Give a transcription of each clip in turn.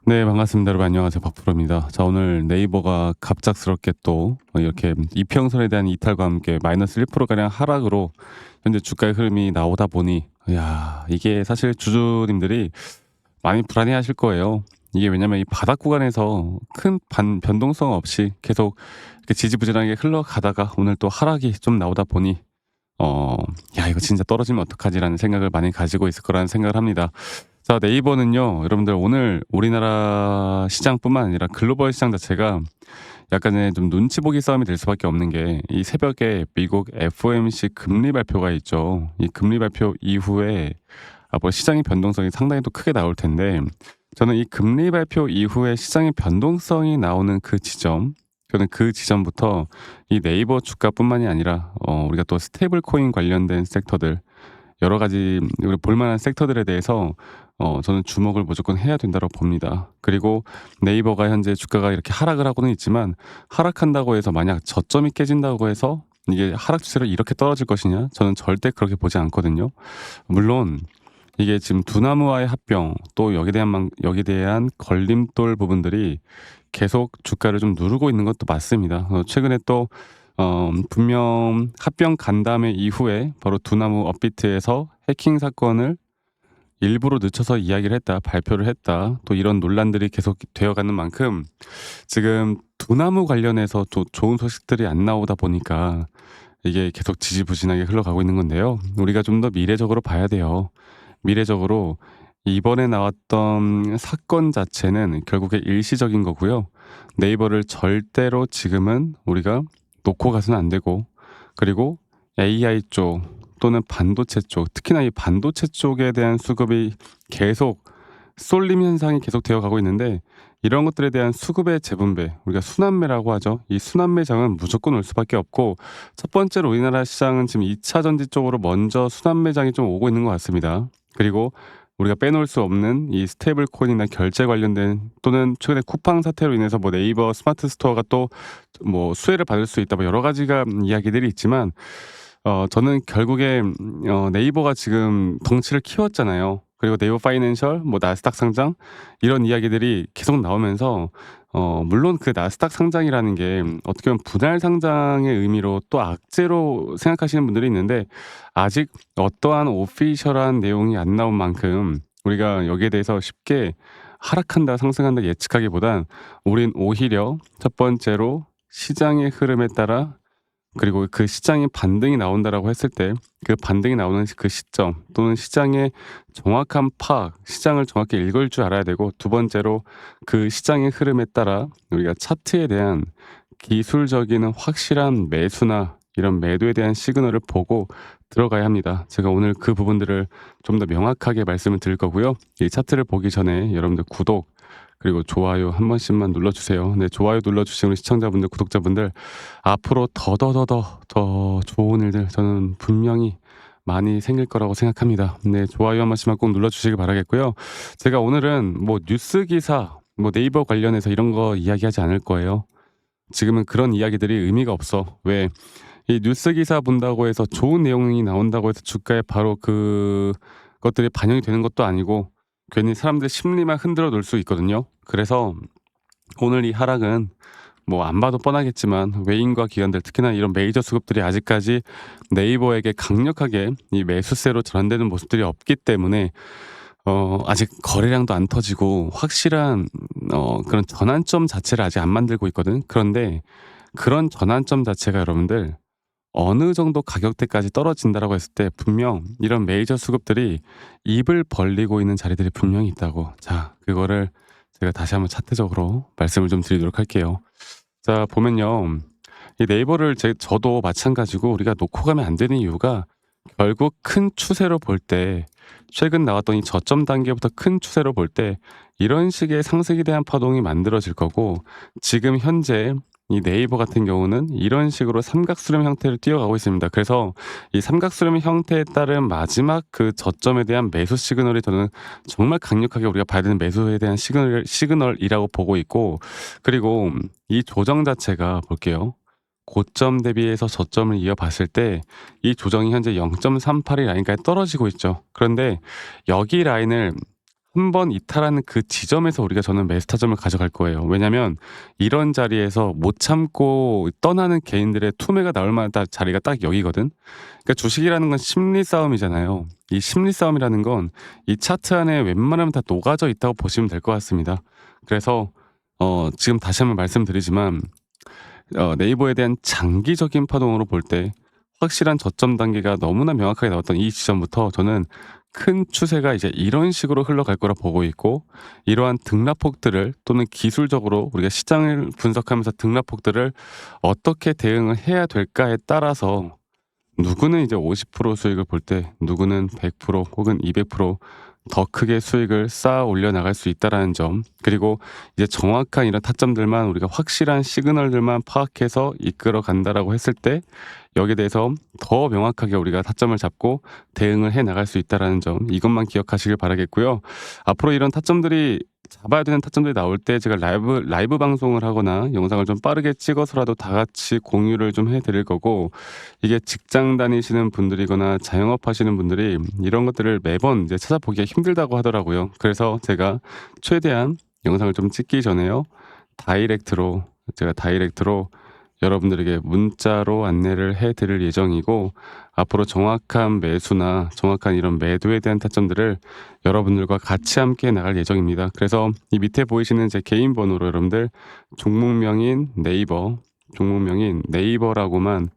네, 반갑습니다. 여러분 안녕하세요. 박프로입니다. 자, 오늘 네이버가 갑작스럽게 또 이렇게 이평선에 대한 이탈과 함께 마이너스 1% 가량 하락으로 현재 주가의 흐름이 나오다 보니 야, 이게 사실 주주님들이 많이 불안해하실 거예요. 이게 왜냐면 이 바닥 구간에서 큰 변동성 없이 계속 이렇게 지지부진하게 흘러가다가 오늘 또 하락이 좀 나오다 보니 어 '야 이거 진짜 떨어지면 어떡하지?'라는 생각을 많이 가지고 있을 거라는 생각을 합니다. 자, 네이버는요 여러분들 오늘 우리나라 시장뿐만 아니라 글로벌 시장 자체가 약간의 좀 눈치 보기 싸움이 될 수밖에 없는 게 이 새벽에 미국 FOMC 금리 발표가 있죠. 이 금리 발표 이후에 앞으로 시장의 변동성이 상당히 또 크게 나올 텐데 저는 이 금리 발표 이후에 시장의 변동성이 나오는 그 지점, 저는 그 지점부터 이 네이버 주가뿐만이 아니라 우리가 또 스테이블 코인 관련된 섹터들 여러 가지 우리 볼 만한 섹터들에 대해서 저는 주목을 무조건 해야 된다고 봅니다. 그리고 네이버가 현재 주가가 이렇게 하락을 하고는 있지만 하락한다고 해서 만약 저점이 깨진다고 해서 이게 하락 추세로 이렇게 떨어질 것이냐? 저는 절대 그렇게 보지 않거든요. 물론 이게 지금 두나무와의 합병 또 여기에 대한 걸림돌 부분들이 계속 주가를 좀 누르고 있는 것도 맞습니다. 최근에 또 분명 합병 간담회 이후에 바로 두나무 업비트에서 해킹 사건을 일부러 늦춰서 이야기를 했다, 발표를 했다. 또 이런 논란들이 계속 되어가는 만큼 지금 두나무 관련해서 또 좋은 소식들이 안 나오다 보니까 이게 계속 지지부진하게 흘러가고 있는 건데요. 우리가 좀 더 미래적으로 봐야 돼요. 미래적으로 이번에 나왔던 사건 자체는 결국에 일시적인 거고요. 네이버를 절대로 지금은 우리가 놓고 가서는 안 되고, 그리고 AI 쪽 또는 반도체 쪽, 특히나 이 반도체 쪽에 대한 수급이 계속 쏠림 현상이 계속 되어 가고 있는데 이런 것들에 대한 수급의 재분배, 우리가 순환매라고 하죠. 이 순환매장은 무조건 올 수밖에 없고 첫 번째로 우리나라 시장은 지금 2차 전지 쪽으로 먼저 순환매장이 좀 오고 있는 것 같습니다. 그리고 우리가 빼놓을 수 없는 이 스테이블 코인이나 결제 관련된 또는 최근에 쿠팡 사태로 인해서 뭐 네이버 스마트 스토어가 또 뭐 수혜를 받을 수 있다 뭐 여러 가지가 이야기들이 있지만 저는 결국에 네이버가 지금 덩치를 키웠잖아요. 그리고 네이버 파이낸셜 뭐 나스닥 상장 이런 이야기들이 계속 나오면서 물론 그 나스닥 상장이라는 게 어떻게 보면 분할 상장의 의미로 또 악재로 생각하시는 분들이 있는데 아직 어떠한 오피셜한 내용이 안 나온 만큼 우리가 여기에 대해서 쉽게 하락한다 상승한다 예측하기보단 우린 오히려 첫 번째로 시장의 흐름에 따라 그리고 그 시장의 반등이 나온다라고 했을 때 그 반등이 나오는 그 시점 또는 시장의 정확한 파악, 시장을 정확히 읽을 줄 알아야 되고 두 번째로 그 시장의 흐름에 따라 우리가 차트에 대한 기술적인 확실한 매수나 이런 매도에 대한 시그널을 보고 들어가야 합니다. 제가 오늘 그 부분들을 좀 더 명확하게 말씀을 드릴 거고요. 이 차트를 보기 전에 여러분들 구독 그리고 좋아요 한 번씩만 눌러주세요. 네, 좋아요 눌러주신 우리 시청자분들, 구독자분들 앞으로 더 좋은 일들 저는 분명히 많이 생길 거라고 생각합니다. 네, 좋아요 한 번씩만 꼭 눌러주시기 바라겠고요. 제가 오늘은 뭐 뉴스 기사, 뭐 네이버 관련해서 이런 거 이야기하지 않을 거예요. 지금은 그런 이야기들이 의미가 없어. 왜? 이 뉴스 기사 본다고 해서 좋은 내용이 나온다고 해서 주가에 바로 그것들이 반영이 되는 것도 아니고 괜히 사람들 심리만 흔들어 놓을 수 있거든요. 그래서 오늘 이 하락은 뭐 안 봐도 뻔하겠지만 외인과 기관들 특히나 이런 메이저 수급들이 아직까지 네이버에게 강력하게 이 매수세로 전환되는 모습들이 없기 때문에 아직 거래량도 안 터지고 확실한 그런 전환점 자체를 아직 안 만들고 있거든. 그런데 그런 전환점 자체가 여러분들 어느 정도 가격대까지 떨어진다라고 했을 때 분명 이런 메이저 수급들이 입을 벌리고 있는 자리들이 분명히 있다고. 자, 그거를 제가 다시 한번 차트적으로 말씀을 좀 드리도록 할게요. 자, 보면요. 이 네이버를 저도 마찬가지고 우리가 놓고 가면 안 되는 이유가 결국 큰 추세로 볼 때 최근 나왔던 이 저점 단계부터 큰 추세로 볼 때 이런 식의 상승에 대한 파동이 만들어질 거고 지금 현재 이 네이버 같은 경우는 이런 식으로 삼각수렴 형태를 띄어가고 있습니다. 그래서 이 삼각수렴 형태에 따른 마지막 그 저점에 대한 매수 시그널이 저는 정말 강력하게 우리가 봐야 되는 매수에 대한 시그널이라고 보고 있고 그리고 이 조정 자체가 볼게요. 고점 대비해서 저점을 이어봤을 때 이 조정이 현재 0.38이 라인까지 떨어지고 있죠. 그런데 여기 라인을 한 번 이탈하는 그 지점에서 우리가 저는 매수 타점을 가져갈 거예요. 왜냐면 이런 자리에서 못 참고 떠나는 개인들의 투매가 나올 만한 자리가 딱 여기거든. 그러니까 주식이라는 건 심리 싸움이잖아요. 이 심리 싸움이라는 건 이 차트 안에 웬만하면 다 녹아져 있다고 보시면 될 것 같습니다. 그래서 지금 다시 한번 말씀드리지만 네이버에 대한 장기적인 파동으로 볼 때 확실한 저점 단계가 너무나 명확하게 나왔던 이 지점부터 저는 큰 추세가 이제 이런 식으로 흘러갈 거라 보고 있고, 이러한 등락폭들을 또는 기술적으로 우리가 시장을 분석하면서 등락폭들을 어떻게 대응을 해야 될까에 따라서 누구는 이제 50% 수익을 볼 때 누구는 100% 혹은 200%더 크게 수익을 쌓아 올려 나갈 수 있다라는 점, 그리고 이제 정확한 이런 타점들만 우리가 확실한 시그널들만 파악해서 이끌어 간다라고 했을 때 여기에 대해서 더 명확하게 우리가 타점을 잡고 대응을 해 나갈 수 있다라는 점, 이것만 기억하시길 바라겠고요. 앞으로 이런 타점들이 잡아야 되는 타점들이 나올 때 제가 라이브 방송을 하거나 영상을 좀 빠르게 찍어서라도 다 같이 공유를 좀 해 드릴 거고, 이게 직장 다니시는 분들이거나 자영업 하시는 분들이 이런 것들을 매번 이제 찾아보기가 힘들다고 하더라고요. 그래서 제가 최대한 영상을 좀 찍기 전에요, 제가 다이렉트로 여러분들에게 문자로 안내를 해 드릴 예정이고, 앞으로 정확한 매수나 정확한 이런 매도에 대한 타점들을 여러분들과 같이 함께 나갈 예정입니다. 그래서 이 밑에 보이시는 제 개인 번호로 여러분들 종목명인 네이버라고만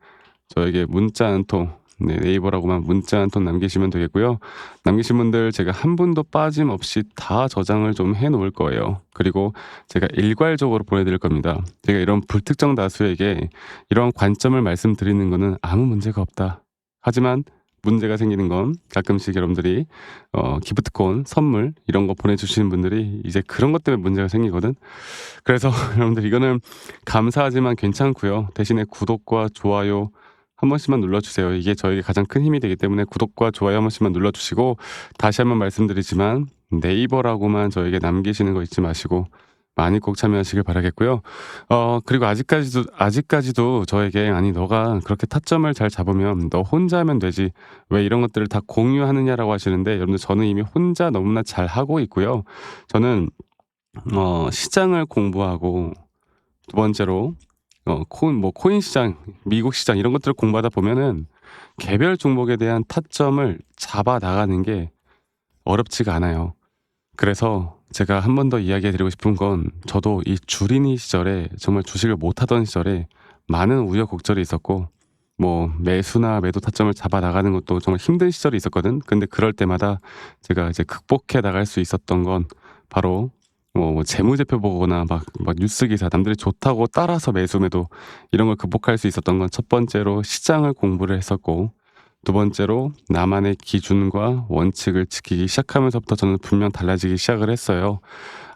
저에게 문자 한 통, 네이버라고만 문자 한 통 남기시면 되겠고요. 남기신 분들 제가 한 분도 빠짐없이 다 저장을 좀 해 놓을 거예요. 그리고 제가 일괄적으로 보내드릴 겁니다. 제가 이런 불특정 다수에게 이런 관점을 말씀드리는 거는 아무 문제가 없다. 하지만 문제가 생기는 건 가끔씩 여러분들이 기프트콘, 선물 이런 거 보내주시는 분들이 이제 그런 것 때문에 문제가 생기거든. 그래서 여러분들 이거는 감사하지만 괜찮고요. 대신에 구독과 좋아요 한 번씩만 눌러주세요. 이게 저에게 가장 큰 힘이 되기 때문에 구독과 좋아요 한 번씩만 눌러주시고, 다시 한번 말씀드리지만 네이버라고만 저에게 남기시는 거 잊지 마시고 많이 꼭 참여하시길 바라겠고요. 그리고 아직까지도 저에게 아니 너가 그렇게 타점을 잘 잡으면 너 혼자 하면 되지 왜 이런 것들을 다 공유하느냐라고 하시는데, 여러분들 저는 이미 혼자 너무나 잘 하고 있고요. 저는 시장을 공부하고, 두 번째로 코인 시장, 미국 시장 이런 것들을 공부하다 보면은 개별 종목에 대한 타점을 잡아 나가는 게 어렵지가 않아요. 그래서 제가 한 번 더 이야기해 드리고 싶은 건, 저도 이 주린이 시절에 정말 주식을 못 하던 시절에 많은 우여곡절이 있었고, 뭐 매수나 매도 타점을 잡아 나가는 것도 정말 힘든 시절이 있었거든. 근데 그럴 때마다 제가 이제 극복해 나갈 수 있었던 건 바로 뭐 재무제표 보거나 막 뉴스 기사 남들이 좋다고 따라서 매수 매도 이런 걸 극복할 수 있었던 건, 첫 번째로 시장을 공부를 했었고, 두 번째로 나만의 기준과 원칙을 지키기 시작하면서부터 저는 분명 달라지기 시작을 했어요.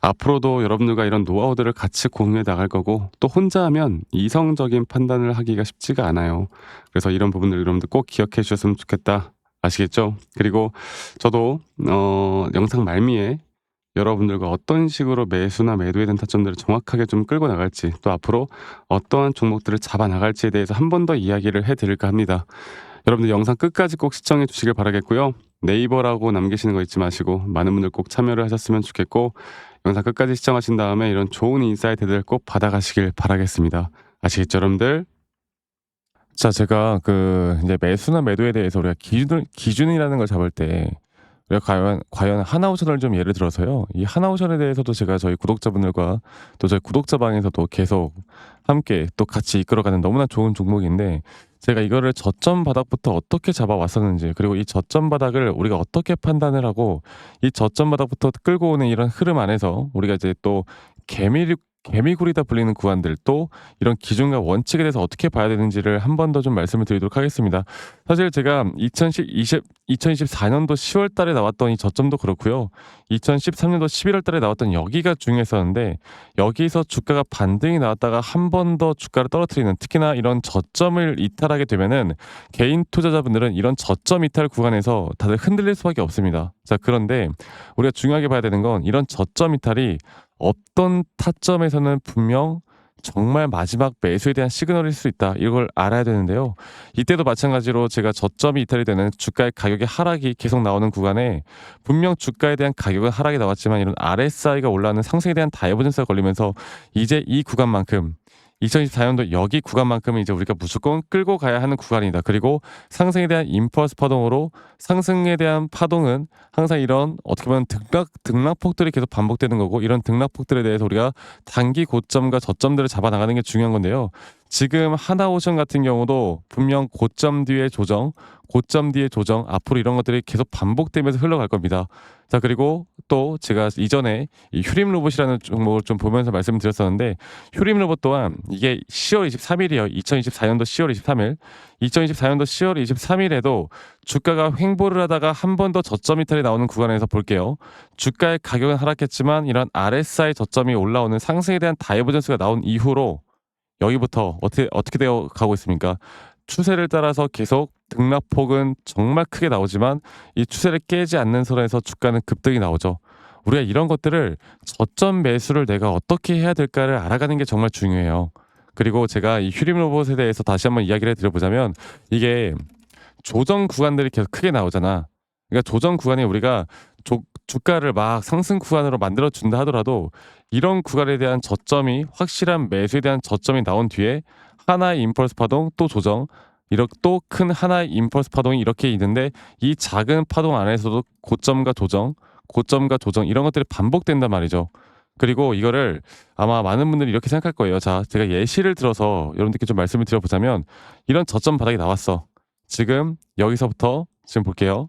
앞으로도 여러분들과 이런 노하우들을 같이 공유해 나갈 거고, 또 혼자 하면 이성적인 판단을 하기가 쉽지가 않아요. 그래서 이런 부분들 여러분들 꼭 기억해 주셨으면 좋겠다. 아시겠죠? 그리고 저도 영상 말미에 여러분들과 어떤 식으로 매수나 매도에 대한 타점들을 정확하게 좀 끌고 나갈지, 또 앞으로 어떠한 종목들을 잡아 나갈지에 대해서 한 번 더 이야기를 해 드릴까 합니다. 여러분들 영상 끝까지 꼭 시청해 주시길 바라겠고요. 네이버라고 남기시는 거 잊지 마시고 많은 분들 꼭 참여를 하셨으면 좋겠고, 영상 끝까지 시청하신 다음에 이런 좋은 인사이트들 꼭 받아가시길 바라겠습니다. 아시겠죠, 여러분들? 자, 제가 이제 매수나 매도에 대해서 우리가 기준이라는 걸 잡을 때 우리가 과연 하나오션을 좀 예를 들어서요. 이 하나오션에 대해서도 제가 저희 구독자분들과 또 저희 구독자방에서도 계속 함께 또 같이 이끌어가는 너무나 좋은 종목인데, 제가 이거를 저점 바닥부터 어떻게 잡아왔었는지, 그리고 이 저점 바닥을 우리가 어떻게 판단을 하고, 이 저점 바닥부터 끌고 오는 이런 흐름 안에서 우리가 이제 또 개미굴이다 불리는 구간들, 또 이런 기준과 원칙에 대해서 어떻게 봐야 되는지를 한 번 더 좀 말씀을 드리도록 하겠습니다. 사실 제가 2024년도 10월 달에 나왔던 이 저점도 그렇고요. 2013년도 11월 달에 나왔던 여기가 중요했었는데, 여기서 주가가 반등이 나왔다가 한 번 더 주가를 떨어뜨리는, 특히나 이런 저점을 이탈하게 되면은 개인 투자자분들은 이런 저점 이탈 구간에서 다들 흔들릴 수밖에 없습니다. 자, 그런데 우리가 중요하게 봐야 되는 건, 이런 저점 이탈이 어떤 타점에서는 분명 정말 마지막 매수에 대한 시그널일 수 있다. 이걸 알아야 되는데요. 이때도 마찬가지로 제가 저점이 이탈이 되는 주가의 가격의 하락이 계속 나오는 구간에 분명 주가에 대한 가격은 하락이 나왔지만 이런 RSI가 올라가는 상승에 대한 다이버전스가 걸리면서 이제 이 구간만큼 2024년도 여기 구간만큼은 이제 우리가 무조건 끌고 가야 하는 구간이다. 그리고 상승에 대한 임펄스 파동으로 상승에 대한 파동은 항상 이런 어떻게 보면 등락폭들이 계속 반복되는 거고 이런 등락폭들에 대해서 우리가 단기 고점과 저점들을 잡아 나가는 게 중요한 건데요. 지금 하나오션 같은 경우도 분명 고점 뒤에 조정, 고점 뒤에 조정 앞으로 이런 것들이 계속 반복되면서 흘러갈 겁니다. 자 그리고 또 제가 이전에 이 휴림 로봇이라는 종목을 좀 보면서 말씀드렸었는데 휴림 로봇 또한 이게 10월 23일이에요. 2024년도 10월 23일. 2024년도 10월 23일에도 주가가 횡보를 하다가 한 번 더 저점 이탈이 나오는 구간에서 볼게요. 주가의 가격은 하락했지만 이런 RSI 저점이 올라오는 상승에 대한 다이버전스가 나온 이후로 여기부터 어떻게 되어 가고 있습니까? 추세를 따라서 계속 등락폭은 정말 크게 나오지만 이 추세를 깨지 않는 선에서 주가는 급등이 나오죠. 우리가 이런 것들을 저점 매수를 내가 어떻게 해야 될까를 알아가는 게 정말 중요해요. 그리고 제가 이 휴림 로봇에 대해서 다시 한번 이야기를 해드려보자면 이게 조정 구간들이 계속 크게 나오잖아. 그러니까 조정 구간이 우리가 주가를 막 상승 구간으로 만들어 준다 하더라도 이런 구간에 대한 저점이 확실한 매수에 대한 저점이 나온 뒤에 하나의 임펄스 파동 또 조정 이렇게 또 큰 하나의 임펄스 파동이 이렇게 있는데 이 작은 파동 안에서도 고점과 조정 이런 것들이 반복된단 말이죠. 그리고 이거를 아마 많은 분들이 이렇게 생각할 거예요. 자, 제가 예시를 들어서 여러분들께 좀 말씀을 드려보자면 이런 저점 바닥이 나왔어. 지금 여기서부터 지금 볼게요.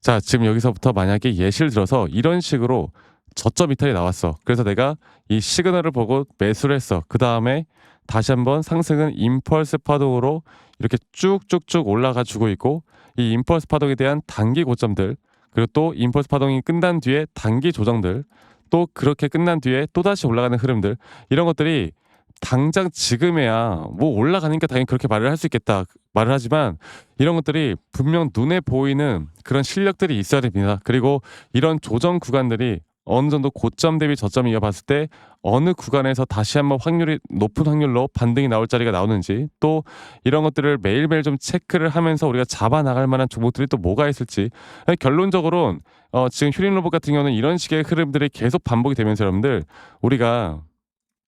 자, 지금 여기서부터 만약에 예시를 들어서 이런 식으로 저점 이탈이 나왔어. 그래서 내가 이 시그널을 보고 매수를 했어. 그 다음에 다시 한번 상승은 임펄스 파동으로 이렇게 쭉쭉쭉 올라가 주고 있고 이 임펄스 파동에 대한 단기 고점들 그리고 또 임펄스 파동이 끝난 뒤에 단기 조정들 또 그렇게 끝난 뒤에 또다시 올라가는 흐름들 이런 것들이 당장 지금에야 뭐 올라가니까 당연히 그렇게 말을 할 수 있겠다 말을 하지만 이런 것들이 분명 눈에 보이는 그런 실력들이 있어야 됩니다. 그리고 이런 조정 구간들이 어느 정도 고점 대비 저점 이어봤을 때 어느 구간에서 다시 한번 확률이 높은 확률로 반등이 나올 자리가 나오는지 또 이런 것들을 매일매일 좀 체크를 하면서 우리가 잡아 나갈 만한 종목들이 또 뭐가 있을지 결론적으로는 지금 휴림 로봇 같은 경우는 이런 식의 흐름들이 계속 반복이 되면서 여러분들 우리가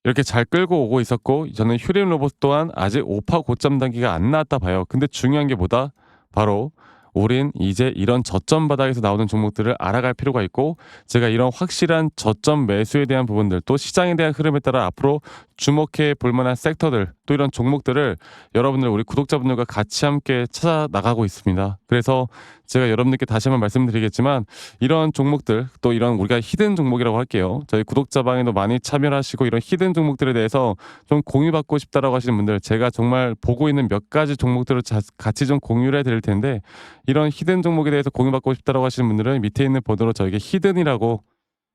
이렇게 잘 끌고 오고 있었고 저는 휴림 로봇 또한 아직 5파 고점 단계가 안 나왔다 봐요. 근데 중요한 게 뭐다? 바로 우린 이제 이런 저점 바닥에서 나오는 종목들을 알아갈 필요가 있고 제가 이런 확실한 저점 매수에 대한 부분들 또 시장에 대한 흐름에 따라 앞으로 주목해 볼 만한 섹터들 또 이런 종목들을 여러분들 우리 구독자분들과 같이 함께 찾아 나가고 있습니다. 그래서 제가 여러분들께 다시 한번 말씀드리겠지만 이런 종목들 또 이런 우리가 히든 종목이라고 할게요. 저희 구독자방에도 많이 참여하시고 이런 히든 종목들에 대해서 좀 공유받고 싶다라고 하시는 분들 제가 정말 보고 있는 몇 가지 종목들을 같이 좀 공유를 해드릴 텐데 이런 히든 종목에 대해서 공유받고 싶다라고 하시는 분들은 밑에 있는 번호로 저에게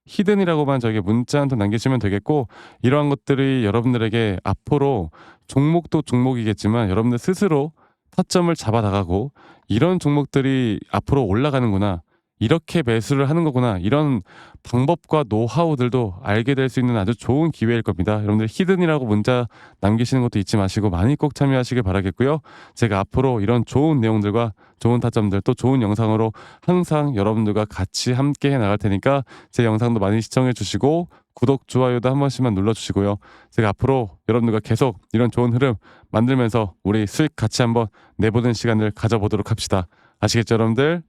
히든이라고만 저에게 문자 한 통 남기시면 되겠고 이러한 것들이 여러분들에게 앞으로 종목도 종목이겠지만 여러분들 스스로 타점을 잡아 나가고 이런 종목들이 앞으로 올라가는구나 이렇게 매수를 하는 거구나 이런 방법과 노하우들도 알게 될 수 있는 아주 좋은 기회일 겁니다. 여러분들 히든이라고 문자 남기시는 것도 잊지 마시고 많이 꼭 참여하시길 바라겠고요. 제가 앞으로 이런 좋은 내용들과 좋은 타점들 또 좋은 영상으로 항상 여러분들과 같이 함께 해 나갈 테니까 제 영상도 많이 시청해 주시고 구독, 좋아요도 한 번씩만 눌러주시고요. 제가 앞으로 여러분들과 계속 이런 좋은 흐름 만들면서 우리 수익 같이 한번 내보는 시간을 가져보도록 합시다. 아시겠죠 여러분들?